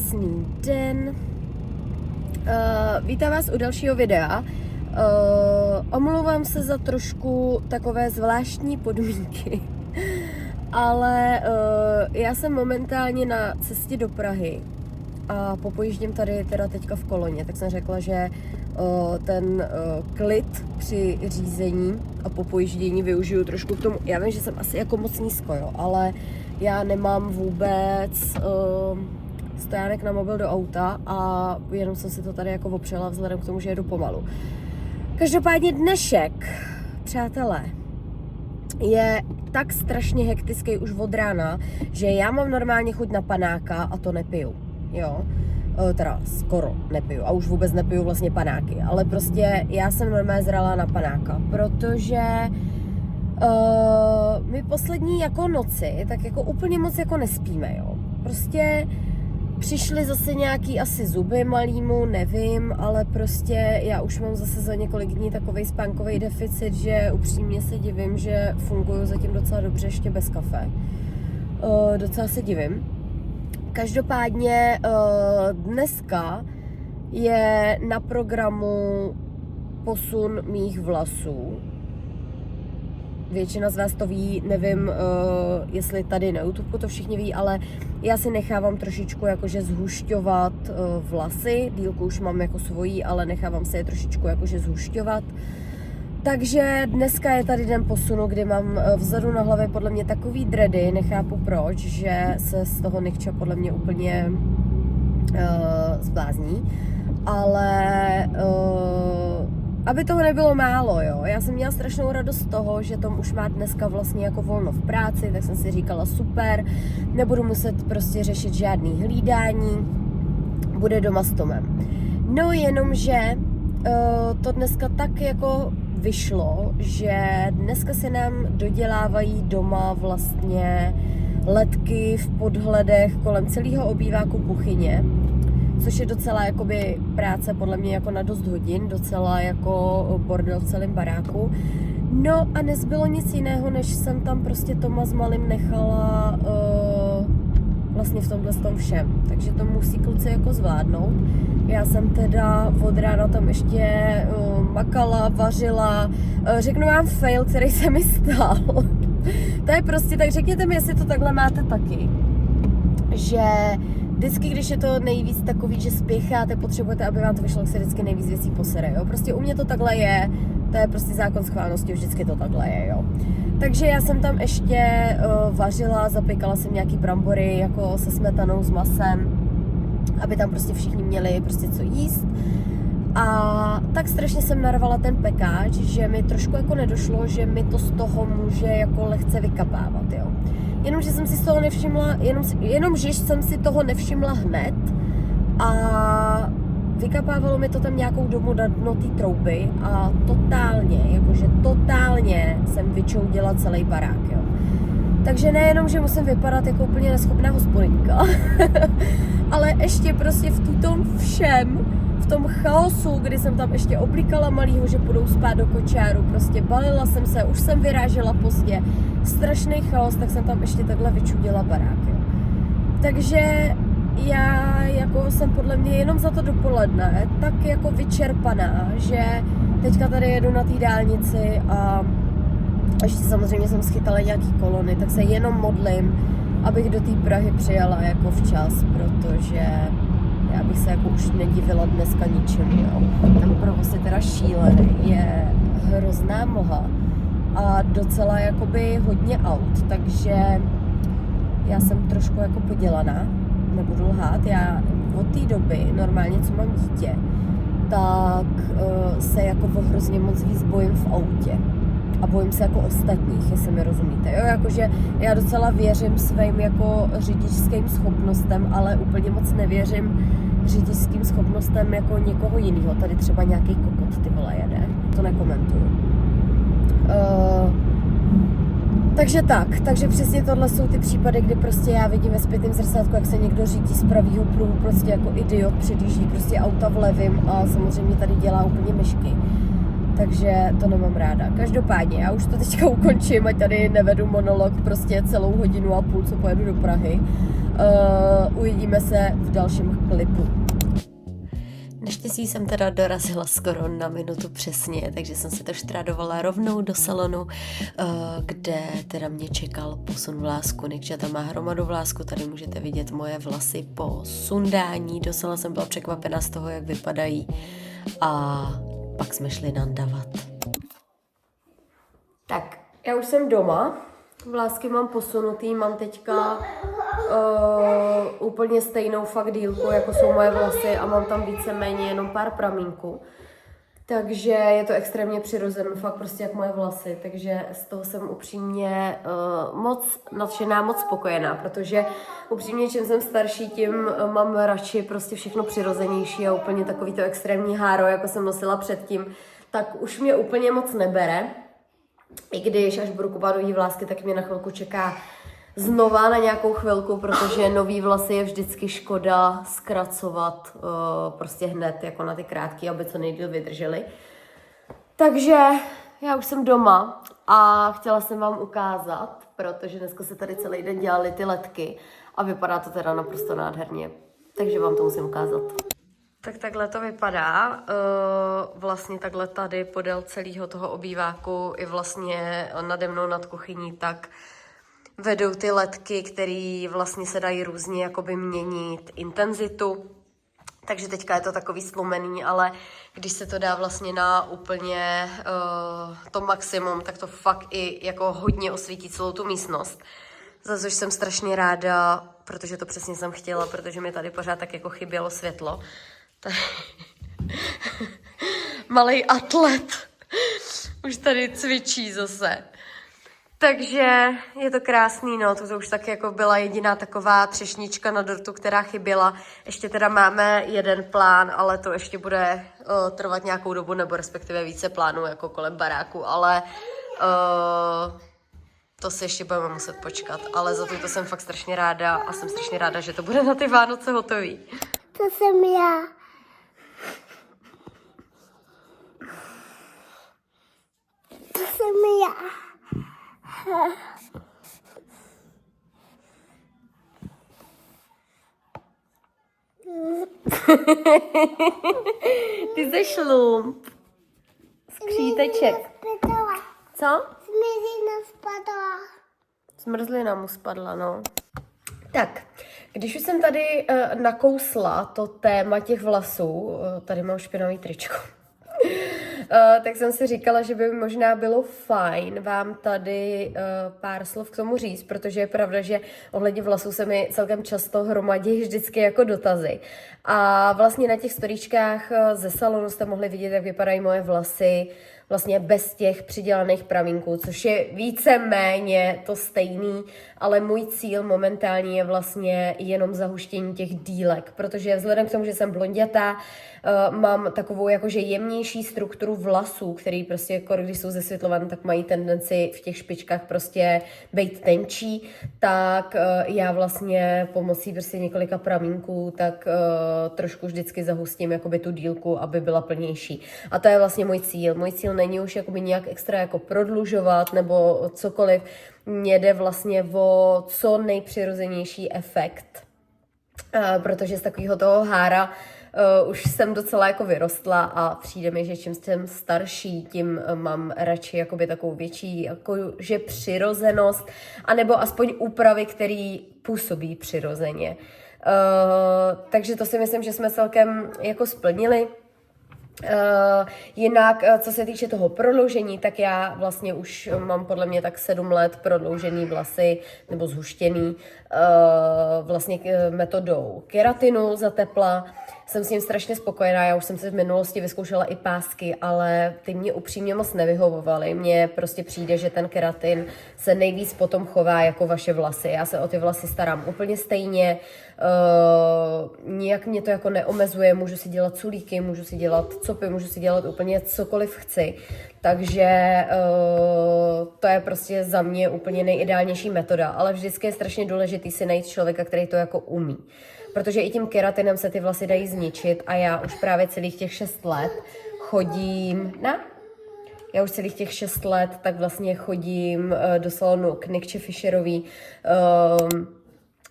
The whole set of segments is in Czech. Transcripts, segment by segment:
Krásný den. Vítám vás u dalšího videa. Omlouvám se za trošku takové zvláštní podmínky, ale já jsem momentálně na cestě do Prahy a popojíždím tady teda teďka v koloně, tak jsem řekla, že ten klid při řízení a popojíždění využiju trošku k tomu. Já vím, že jsem asi jako moc nízko, jo, ale já nemám vůbec stojánek na mobil do auta a jenom jsem si to tady jako opřela vzhledem k tomu, že jedu pomalu. Každopádně dnešek, přátelé, je tak strašně hektický už od rána, že já mám normálně chuť na panáka a to nepiju, jo. Teda skoro nepiju a už vůbec nepiju vlastně panáky, ale prostě já jsem normálně zrala na panáka, protože my poslední jako noci tak jako úplně moc jako nespíme, jo. Prostě přišly zase nějaký asi zuby malýmu, nevím, ale prostě já už mám zase za několik dní takovej spánkový deficit, že upřímně se divím, že funguju zatím docela dobře ještě bez kafe. Docela se divím. Každopádně dneska je na programu posun mých vlasů. Většina z vás to ví, nevím, jestli tady na YouTube to všichni ví, ale já si nechávám trošičku jakože zhušťovat vlasy. Dílku už mám jako svojí, ale nechávám si je trošičku jakože zhušťovat. Takže dneska je tady den posunu, kdy mám vzadu na hlavě podle mě takový dready, nechápu proč, že se z toho Nikča podle mě úplně zblázní, ale aby toho nebylo málo, jo. Já jsem měla strašnou radost z toho, že Tom už má dneska vlastně jako volno v práci, tak jsem si říkala super, nebudu muset prostě řešit žádný hlídání, bude doma s Tomem. No jenomže to dneska tak jako vyšlo, že dneska se nám dodělávají doma vlastně ledky v podhledech kolem celého obýváku kuchyně, což je docela jakoby práce podle mě jako na dost hodin, docela jako bordel v celém baráku. No a nezbylo nic jiného, než jsem tam prostě Toma s malým nechala vlastně v tomhle tom všem. Takže to musí kluci jako zvládnout. Já jsem teda od rána tam ještě makala, vařila. Řeknu vám fail, který se mi stal. To je prostě, tak řekněte mi, jestli to takhle máte taky. Že vždycky, když je to nejvíc takový, že spěcháte, potřebujete, aby vám to vyšlo, tak se vždycky nejvíc věcí posere, jo. Prostě u mě to takhle je, to je prostě zákon schválnosti, vždycky to takhle je, jo. Takže já jsem tam ještě vařila, zapekala jsem nějaký brambory jako se smetanou, s masem, aby tam prostě všichni měli prostě co jíst. A tak strašně jsem narvala ten pekáč, že mi trošku jako nedošlo, že mi to z toho může jako lehce vykapávat, jo. Jenomže jsem si z toho nevšimla, jenomže jsem si toho nevšimla hned a vykapávalo mi to tam nějakou dobu na dno té trouby a totálně jsem vyčoudila celý barák, jo. Takže nejenom, že musím vypadat jako úplně neschopná hospodyňka, ale ještě prostě v tom všem, v tom chaosu, kdy jsem tam ještě oblíkala malýho, že půjdou spát do kočáru, prostě balila jsem se, už jsem vyrážela pozdě, strašný chaos, tak jsem tam ještě takhle vyčudila barák, jo. Takže já jako jsem podle mě jenom za to dopoledne tak jako vyčerpaná, že teďka tady jedu na té dálnici a ještě samozřejmě jsem schytala nějaký kolony, tak se jenom modlím, abych do té Prahy přijela jako včas, protože já bych se jako už nedivila dneska ničemu, jo. Ten provoz je teda šílený, je hrozná mlha a docela jakoby hodně aut, takže já jsem trošku jako podělaná, nebudu lhát, já od té doby normálně, co mám dítě, tak se jako hrozně moc víc bojím v autě a bojím se jako ostatních, jestli mi rozumíte, jo, jakože já docela věřím svým jako řidičským schopnostem, ale úplně moc nevěřím řidičským schopnostem jako někoho jiného, tady třeba nějaký kokot, ty vole, jede, to nekomentuju. Takže přesně tohle jsou ty případy, kdy prostě já vidím ve zpětném zrcátku, jak se někdo řídí z pravýho pruhu, prostě jako idiot, předjíždí prostě auta v levým a samozřejmě tady dělá úplně myšky. Takže to nemám ráda. Každopádně, já už to teďka ukončím, ať tady nevedu monolog prostě celou hodinu a půl, co pojedu do Prahy. Uvidíme se v dalším klipu. Naštěstí jsem teda dorazila skoro na minutu přesně, takže jsem se to štrádovala rovnou do salonu, kde teda mě čekal posun vlásku. Nikča tam má hromadu vlásku, tady můžete vidět moje vlasy po sundání. Docela jsem byla překvapena z toho, jak vypadají, a pak jsme šli nandavat. Tak, já už jsem doma, vlásky mám posunutý, mám teďka úplně stejnou fakt dílku, jako jsou moje vlasy, a mám tam víceméně jenom pár pramínků. Takže je to extrémně přirozené, fakt prostě jak moje vlasy, takže z toho jsem upřímně moc nadšená, moc spokojená, protože upřímně, čím jsem starší, tím mám radši prostě všechno přirozenější a úplně takový to extrémní háro, jako jsem nosila předtím, tak už mě úplně moc nebere. I když až budu kupovat nový vlásky, tak mě na chvilku čeká znova na nějakou chvilku, protože nový vlasy je vždycky škoda zkracovat prostě hned jako na ty krátké, aby co nejdýl vydržely. Takže já už jsem doma a chtěla jsem vám ukázat, protože dneska se tady celý den dělaly ty ledky a vypadá to teda naprosto nádherně. Takže vám to musím ukázat. Tak takhle to vypadá, vlastně takhle tady podél celého toho obýváku i vlastně nade mnou nad kuchyní, tak vedou ty ledky, které vlastně se dají různě jakoby měnit intenzitu. Takže teďka je to takový slumený, ale když se to dá vlastně na úplně to maximum, tak to fakt i jako hodně osvítí celou tu místnost. Za což jsem strašně ráda, protože to přesně jsem chtěla, protože mi tady pořád tak jako chybělo světlo. Malej atlet už tady cvičí zase. Takže je to krásný, no, to už tak jako byla jediná taková třešnička na dortu, která chyběla. Ještě teda máme jeden plán, ale to ještě bude trvat nějakou dobu, nebo respektive více plánů jako kolem baráku, ale to si ještě budeme muset počkat. Ale za to jsem fakt strašně ráda a jsem strašně ráda, že to bude na ty Vánoce hotový. To jsem já. To jsem já. Ty jsi šlump. Skříteček. Co? Zmrzlina spadla. Zmrzlina mu spadla, no. Tak, když už jsem tady nakousla to téma těch vlasů, tady mám špinavý tričko, tak jsem si říkala, že by možná bylo fajn vám tady pár slov k tomu říct, protože je pravda, že ohledně vlasů se mi celkem často hromadí vždycky jako dotazy. A vlastně na těch storíčkách ze salonu jste mohli vidět, jak vypadají moje vlasy, vlastně bez těch přidělaných pramínků, což je víceméně to stejný, ale můj cíl momentální je vlastně jenom zahuštění těch dílek, protože vzhledem k tomu, že jsem blondětá, mám takovou jakože jemnější strukturu vlasů, který prostě, jako když jsou zesvětlované, tak mají tendenci v těch špičkách prostě být tenčí, tak já vlastně pomocí prostě několika pramínků tak trošku vždycky zahustím jakoby tu dílku, aby byla plnější. A to je vlastně můj cíl. Můj cíl není už jakoby nějak extra jako prodlužovat nebo cokoliv. Mně jde vlastně o co nejpřirozenější efekt. Protože z takového toho hára už jsem docela jako vyrostla a přijde mi, že čím jsem starší, tím mám radši jakoby takovou větší jakože přirozenost, anebo aspoň úpravy, které působí přirozeně. Takže to si myslím, že jsme celkem jako splnili. Jinak, co se týče toho prodloužení, tak já vlastně už mám podle mě tak 7 let prodloužený vlasy, nebo zhuštěný, vlastně metodou keratinu za tepla. Jsem s ním strašně spokojená, já už jsem si v minulosti vyzkoušela i pásky, ale ty mě upřímně moc nevyhovovaly. Mně prostě přijde, že ten keratin se nejvíc potom chová jako vaše vlasy. Já se o ty vlasy starám úplně stejně, nijak mě to jako neomezuje, můžu si dělat culíky, můžu si dělat copy, můžu si dělat úplně cokoliv chci. Takže to je prostě za mě úplně nejideálnější metoda, ale vždycky je strašně důležitý si najít člověka, který to jako umí. Protože i tím keratinem se ty vlasy dají zničit a já už právě celých těch 6 let chodím, Já už celých těch 6 let tak vlastně chodím do salonu k Nikče Fischerový,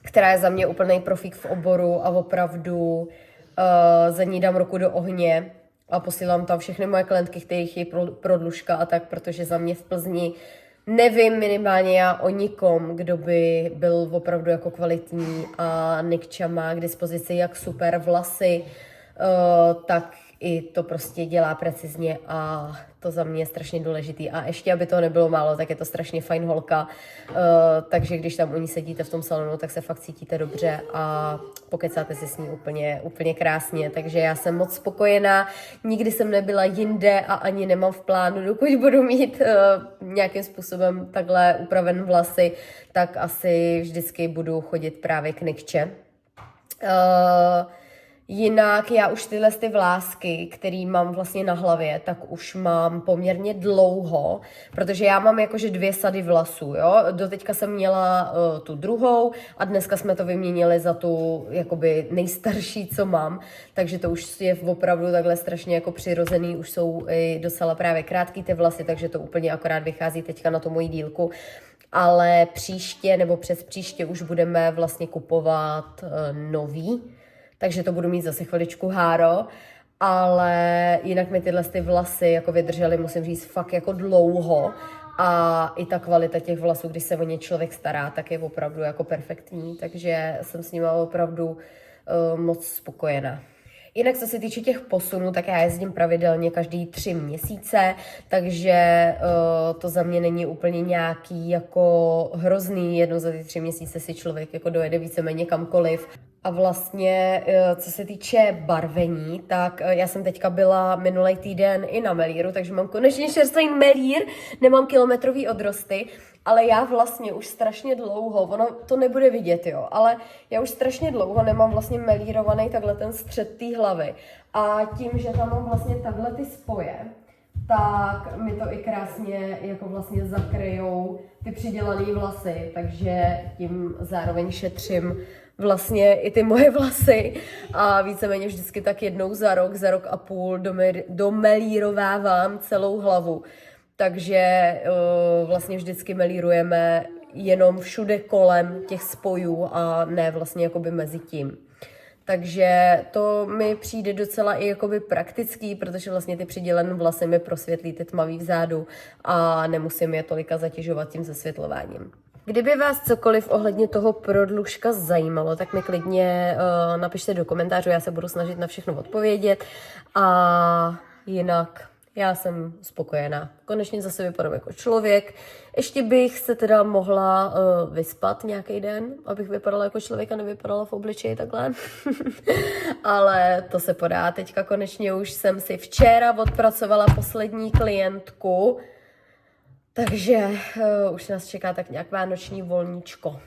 která je za mě úplný profík v oboru a opravdu za ní dám ruku do ohně a posílám tam všechny moje klientky, které chtějí prodlužka a tak, protože za mě v Plzni nevím minimálně já o nikom, kdo by byl opravdu jako kvalitní a Nikča má k dispozici jak super vlasy, tak i to prostě dělá precizně a to za mě je strašně důležitý. A ještě, aby toho nebylo málo, tak je to strašně fajn holka, takže když tam u ní sedíte v tom salonu, tak se fakt cítíte dobře a pokecáte si s ní úplně krásně. Takže já jsem moc spokojená, nikdy jsem nebyla jinde a ani nemám v plánu, dokud budu mít nějakým způsobem takhle upraven vlasy, tak asi vždycky budu chodit právě k Nikče. Jinak já už tyhle ty vlásky, který mám vlastně na hlavě, tak už mám poměrně dlouho, protože já mám jakože 2 sady vlasů, jo. Doteďka jsem měla tu druhou a dneska jsme to vyměnili za tu jakoby nejstarší, co mám, takže to už je opravdu takhle strašně jako přirozený, už jsou i docela právě krátký ty vlasy, takže to úplně akorát vychází teďka na tu moji dílku. Ale příště nebo přes příště už budeme vlastně kupovat nový, takže to budu mít zase chviličku háro, ale jinak mi tyhle ty vlasy jako vydržely, musím říct, fakt jako dlouho a i ta kvalita těch vlasů, když se o ně člověk stará, tak je opravdu jako perfektní, takže jsem s nimi opravdu moc spokojená. Jinak, co se týče těch posunů, tak já jezdím pravidelně každý 3 měsíce, takže to za mě není úplně nějaký jako hrozný, jednou za ty 3 měsíce si člověk jako dojede víceméně kamkoliv. A vlastně, co se týče barvení, tak já jsem teďka byla minulý týden i na Melíru, takže mám konečně čerstvý Melír, nemám kilometrový odrosty, ale já vlastně už strašně dlouho, ono to nebude vidět, jo, ale já už strašně dlouho nemám vlastně melírovaný takhle ten střed té hlavy. A tím, že tam mám vlastně takhle ty spoje, tak mi to i krásně jako vlastně zakryjou ty přidělané vlasy, takže tím zároveň šetřím vlastně i ty moje vlasy a víceméně vždycky tak jednou za rok a půl domelírovávám celou hlavu. Takže vlastně vždycky melírujeme jenom všude kolem těch spojů a ne vlastně jakoby mezi tím. Takže to mi přijde docela i jakoby praktický, protože vlastně ty přidělené vlasy mi prosvětlí ty tmavý vzadu a nemusím je tolika zatěžovat tím zasvětlováním. Kdyby vás cokoliv ohledně toho prodlužka zajímalo, tak mi klidně napište do komentářů, já se budu snažit na všechno odpovědět a jinak já jsem spokojená. Konečně zase vypadám jako člověk. Ještě bych se teda mohla vyspat nějaký den, abych vypadala jako člověk a nevypadala v obličeji takhle. Ale to se podá. Teďka konečně už jsem si včera odpracovala poslední klientku, takže už nás čeká tak nějak vánoční volníčko.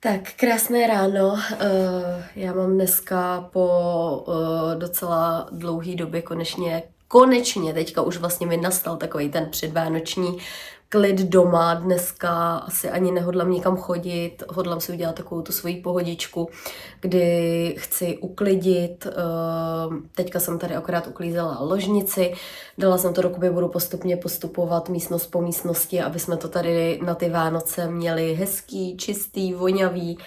Tak, krásné ráno. Já mám dneska po docela dlouhé době konečně, teďka už vlastně mi nastal takový ten předvánoční klid doma. Dneska asi ani nehodlám nikam chodit, hodlám si udělat takovou tu svoji pohodičku, kdy chci uklidit. Teďka jsem tady akorát uklízela ložnici, dala jsem to dokupy, budu postupně postupovat místnost po místnosti, aby jsme to tady na ty Vánoce měli hezký, čistý, vonavý,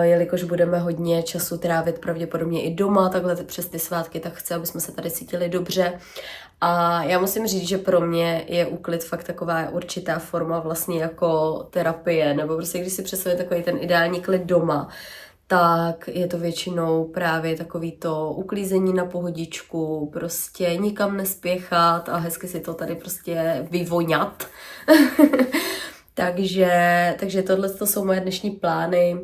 jelikož budeme hodně času trávit pravděpodobně i doma, takhle přes ty svátky, tak chci, aby jsme se tady cítili dobře. A já musím říct, že pro mě je úklid fakt taková určitá forma vlastně jako terapie, nebo prostě když si představím takový ten ideální klid doma, tak je to většinou právě takový to uklízení na pohodičku, prostě nikam nespěchat a hezky si to tady prostě vyvoňat. takže tohle to jsou moje dnešní plány.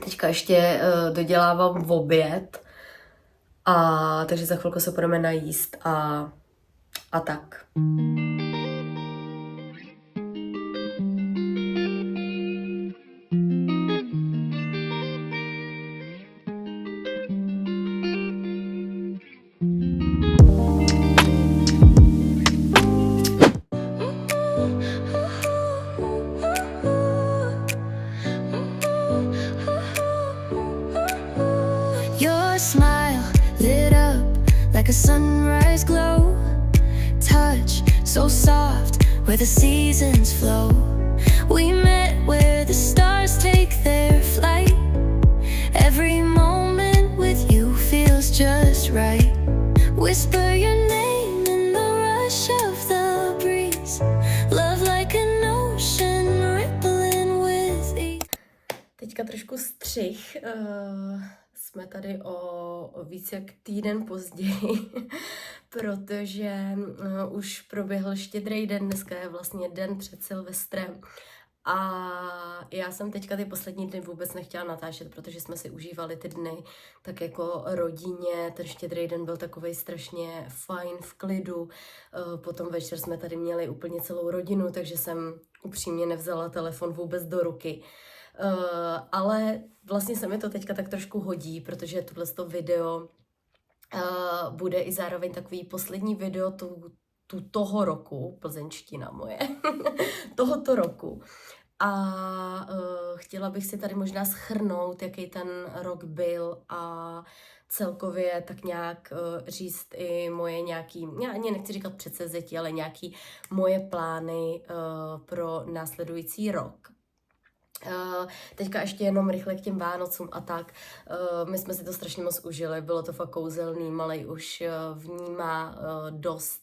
Teďka ještě dodělávám v oběd, a takže za chvilku se půjdeme najíst a tak. Your smile lit up like a sunrise glow. Touch so soft where the seasons flow. We met where the stars take their flight. Every moment with you feels just right. Whisper your name in the rush of the breeze. Love like an ocean rippling with ease. Teďka trošku střih. Jsme tady o víc jak týden později, protože už proběhl Štědrý den, dneska je vlastně den před Silvestrem. A já jsem teďka ty poslední dny vůbec nechtěla natáčet, protože jsme si užívali ty dny tak jako rodině. Ten Štědrý den byl takovej strašně fajn, v klidu. Potom večer jsme tady měli úplně celou rodinu, takže jsem upřímně nevzala telefon vůbec do ruky. Ale vlastně se mi to teďka tak trošku hodí, protože tohleto video bude i zároveň takový poslední video toho roku, plzeňština moje, tohoto roku. A chtěla bych si tady možná shrnout, jaký ten rok byl a celkově tak nějak říct i moje nějaký, já ani nechci říkat předsevzetí, ale nějaký moje plány pro následující rok. Teďka ještě jenom rychle k těm Vánocům a tak. My jsme si to strašně moc užili, bylo to fakt kouzelný, malej už vnímá dost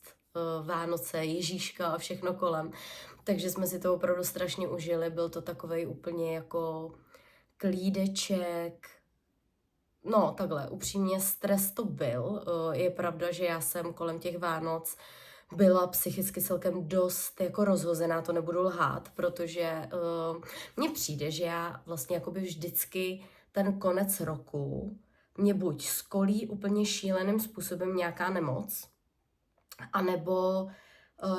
Vánoce, Ježíška a všechno kolem. Takže jsme si to opravdu strašně užili, byl to takovej úplně jako klídeček. No takhle, upřímně stres to byl. Je pravda, že já jsem kolem těch Vánoc byla psychicky celkem dost jako rozhozená, to nebudu lhát, protože mně přijde, že já vlastně jakoby vždycky ten konec roku mě buď skolí úplně šíleným způsobem nějaká nemoc, anebo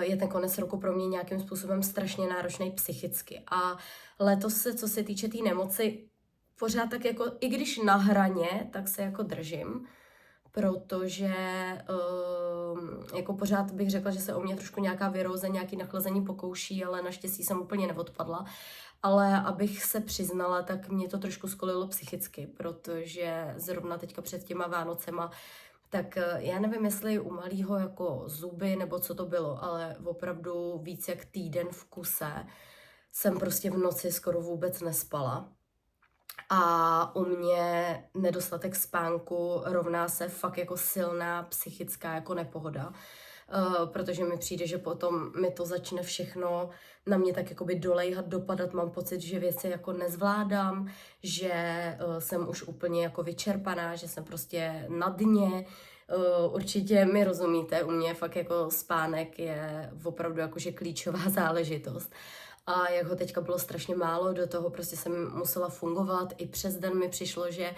je ten konec roku pro mě nějakým způsobem strašně náročný psychicky. A letos se, co se týče té nemoci, pořád tak jako, i když na hraně, tak se jako držím, protože jako pořád bych řekla, že se o mě trošku nějaká viróza, nějaký nachlazení pokouší, ale naštěstí jsem úplně neodpadla. Ale abych se přiznala, tak mě to trošku skolilo psychicky, protože zrovna teďka před těma Vánocema, tak já nevím, jestli u malýho jako zuby nebo co to bylo, ale opravdu víc jak týden v kuse jsem prostě v noci skoro vůbec nespala. A u mě nedostatek spánku rovná se fakt jako silná psychická jako nepohoda, protože mi přijde, že potom mi to začne všechno na mě tak jakoby dolejhat, dopadat, mám pocit, že věci jako nezvládám, že jsem už úplně jako vyčerpaná, že jsem prostě na dně. Určitě mi rozumíte, u mě fakt jako spánek je opravdu jakože klíčová záležitost. A jak ho teďka bylo strašně málo, do toho prostě jsem musela fungovat. I přes den mi přišlo, že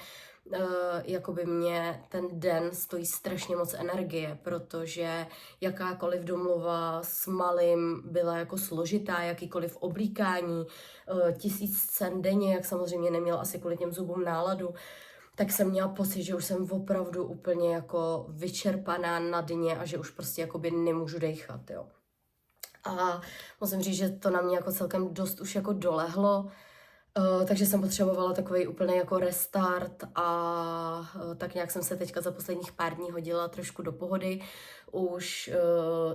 jakoby mě ten den stojí strašně moc energie, protože jakákoliv domluva s malým byla jako složitá, jakýkoliv oblíkání, 1000 scén denně, jak samozřejmě neměl asi kvůli těm zubům náladu, tak jsem měla pocit, že už jsem opravdu úplně jako vyčerpaná na dně a že už prostě jakoby nemůžu dejchat, jo. A musím říct, že to na mě jako celkem dost už jako dolehlo, takže jsem potřebovala takový úplný jako restart a tak nějak jsem se teďka za posledních pár dní hodila trošku do pohody. Už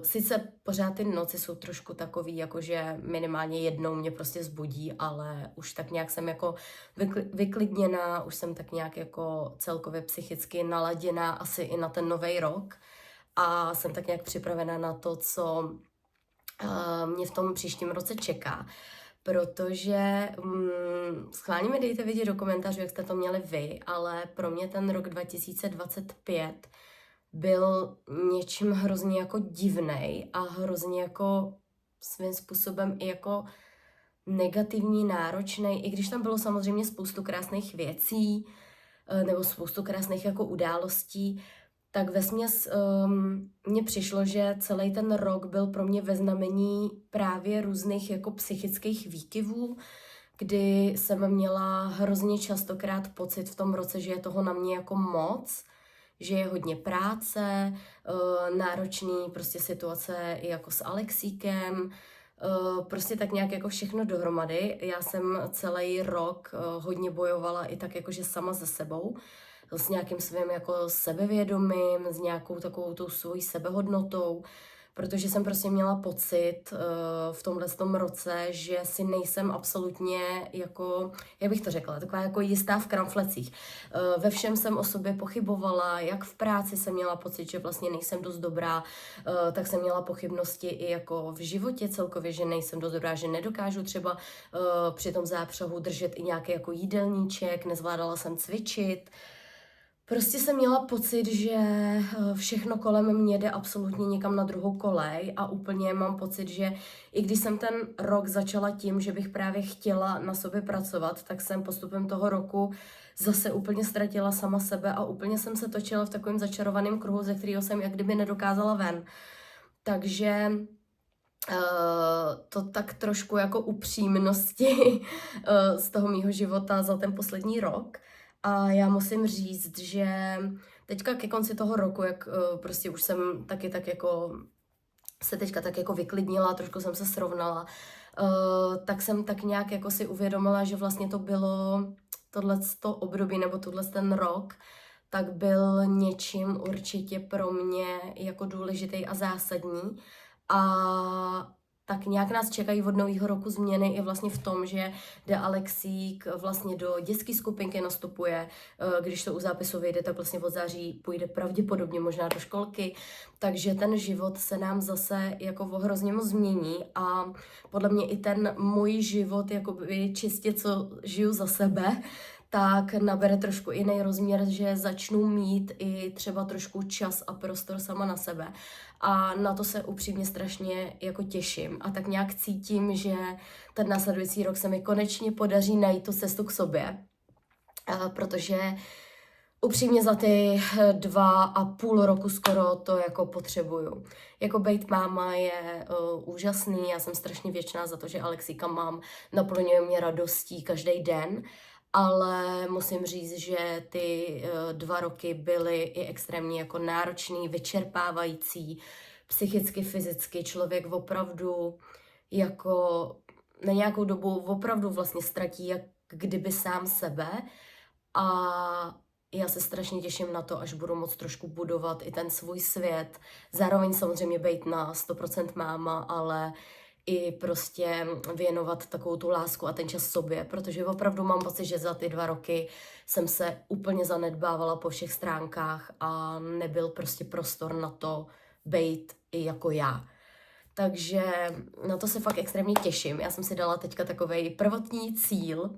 sice pořád ty noci jsou trošku takový, jakože minimálně jednou mě prostě zbudí, ale už tak nějak jsem jako vyklidněná, už jsem tak nějak jako celkově psychicky naladěná asi i na ten nový rok a jsem tak nějak připravená na to, co mě v tom příštím roce čeká, protože schválně mi dejte vědět do komentářů, jak jste to měli vy, ale pro mě ten rok 2025 byl něčím hrozně jako divnej a hrozně jako svým způsobem i jako negativní, náročný, i když tam bylo samozřejmě spoustu krásných věcí, nebo spoustu krásných jako událostí, tak vesměs mně přišlo, že celý ten rok byl pro mě ve znamení právě různých jako psychických výkyvů, kdy jsem měla hrozně častokrát pocit v tom roce, že je toho na mě jako moc, že je hodně práce, náročný prostě situace i jako s Alexíkem, prostě tak nějak jako všechno dohromady. Já jsem celý rok hodně bojovala i tak jakože sama se sebou, s nějakým svým jako sebevědomím, s nějakou takovou tou svojí sebehodnotou, protože jsem prostě měla pocit v tomhle roce, že si nejsem absolutně jako, jak bych to řekla, taková jako jistá v kramflecích. Ve všem jsem o sobě pochybovala, jak v práci jsem měla pocit, že vlastně nejsem dost dobrá, tak jsem měla pochybnosti i jako v životě celkově, že nejsem dost dobrá, že nedokážu třeba při tom zápřehu držet i nějaký jako jídelníček, nezvládala jsem cvičit. Prostě jsem měla pocit, že všechno kolem mě jde absolutně někam na druhou kolej a úplně mám pocit, že i když jsem ten rok začala tím, že bych právě chtěla na sobě pracovat, tak jsem postupem toho roku zase úplně ztratila sama sebe a úplně jsem se točila v takovém začarovaném kruhu, ze kterého jsem jak kdyby nedokázala ven. Takže to tak trošku jako upřímnosti z toho mýho života za ten poslední rok. A já musím říct, že teďka ke konci toho roku, jak prostě už jsem taky tak jako se teďka tak jako vyklidnila, trošku jsem se srovnala, tak jsem tak nějak jako si uvědomila, že vlastně to bylo tohleto období nebo ten rok, tak byl něčím určitě pro mě jako důležitý a zásadní. A tak nějak nás čekají od nového roku změny i vlastně v tom, že jde Alexík vlastně do dětské skupinky, nastupuje, když to u zápisu vyjde, tak vlastně od září půjde pravděpodobně možná do školky, takže ten život se nám zase jako hrozně moc změní a podle mě i ten můj život, jakoby čistě co žiju za sebe, tak nabere trošku jiný rozměr, že začnu mít i třeba trošku čas a prostor sama na sebe. A na to se upřímně strašně jako těším. A tak nějak cítím, že ten následující rok se mi konečně podaří najít tu cestu k sobě. Protože upřímně za ty 2,5 roku skoro to jako potřebuju. Jako být máma je úžasný, já jsem strašně vděčná za to, že Alexíka mám, naplňuje mě radostí každý den. Ale musím říct, že ty 2 roky byly i extrémně jako náročný, vyčerpávající, psychicky, fyzicky. Člověk opravdu jako na nějakou dobu opravdu vlastně ztratí jak kdyby sám sebe a já se strašně těším na to, až budu moct trošku budovat i ten svůj svět. Zároveň samozřejmě být na 100% máma, ale i prostě věnovat takovou tu lásku a ten čas sobě, protože opravdu mám pocit, že za ty 2 roky jsem se úplně zanedbávala po všech stránkách a nebyl prostě prostor na to být i jako já. Takže na to se fakt extrémně těším. Já jsem si dala teďka takovej prvotní cíl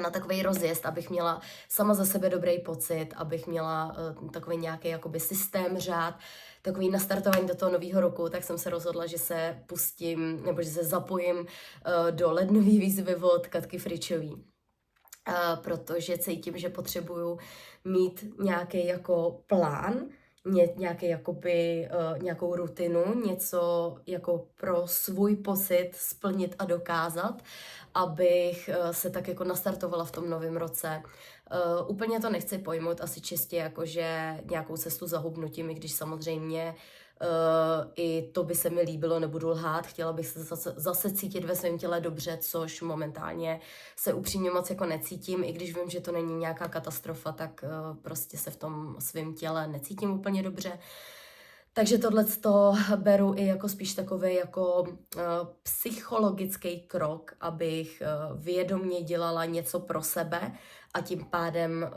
na takovej rozjezd, abych měla sama za sebe dobrý pocit, abych měla takový nějaký jakoby systém, řád, takový nastartování do toho nového roku, tak jsem se rozhodla, že se pustím, nebo že se zapojím do lednové výzvy od Katky Fričový. Protože cítím, že potřebuju mít nějaký jako plán, nějaký jakoby, nějakou rutinu, něco jako pro svůj pocit splnit a dokázat, abych se tak jako nastartovala v tom novém roce. Úplně to nechci pojmout asi čistě jakože nějakou cestu za hubnutím, i když samozřejmě i to by se mi líbilo, nebudu lhát, chtěla bych se zase cítit ve svém těle dobře, což momentálně se upřímně moc jako necítím, i když vím, že to není nějaká katastrofa, tak prostě se v tom svém těle necítím úplně dobře. Takže tohleto beru i jako spíš takový jako psychologický krok, abych vědomě dělala něco pro sebe a tím pádem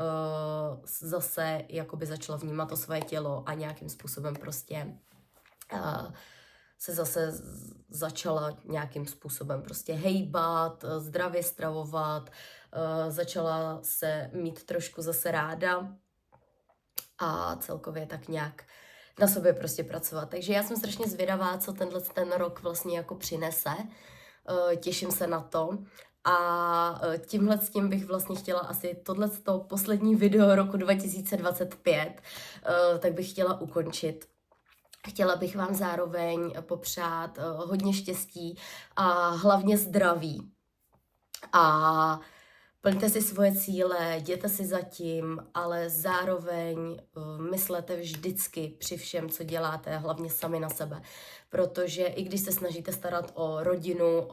zase jakoby začala vnímat to své tělo a nějakým způsobem prostě se zase začala nějakým způsobem prostě hejbat, zdravě stravovat, začala se mít trošku zase ráda a celkově tak nějak na sobě prostě pracovat. Takže já jsem strašně zvědavá, co ten rok vlastně jako přinese. těším se na to. A tímhle s tím bych vlastně chtěla asi tohleto poslední video roku 2025, tak bych chtěla ukončit. Chtěla bych vám zároveň popřát hodně štěstí a hlavně zdraví. A plňte si svoje cíle, jděte si za tím, ale zároveň myslete vždycky při všem, co děláte, hlavně sami na sebe. Protože i když se snažíte starat o rodinu,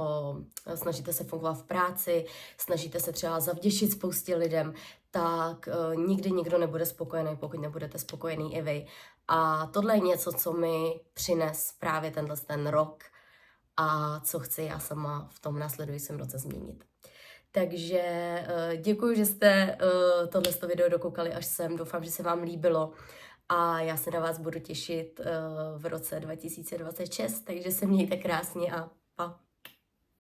snažíte se fungovat v práci, snažíte se třeba zavděčit spoustě lidem, tak nikdy nikdo nebude spokojený, pokud nebudete spokojený i vy. A tohle je něco, co mi přines právě ten rok a co chci já sama v tom následujícím roce změnit. Takže děkuji, že jste tohle video dokoukali až sem. Doufám, že se vám líbilo a já se na vás budu těšit v roce 2026, takže se mějte krásně a pa.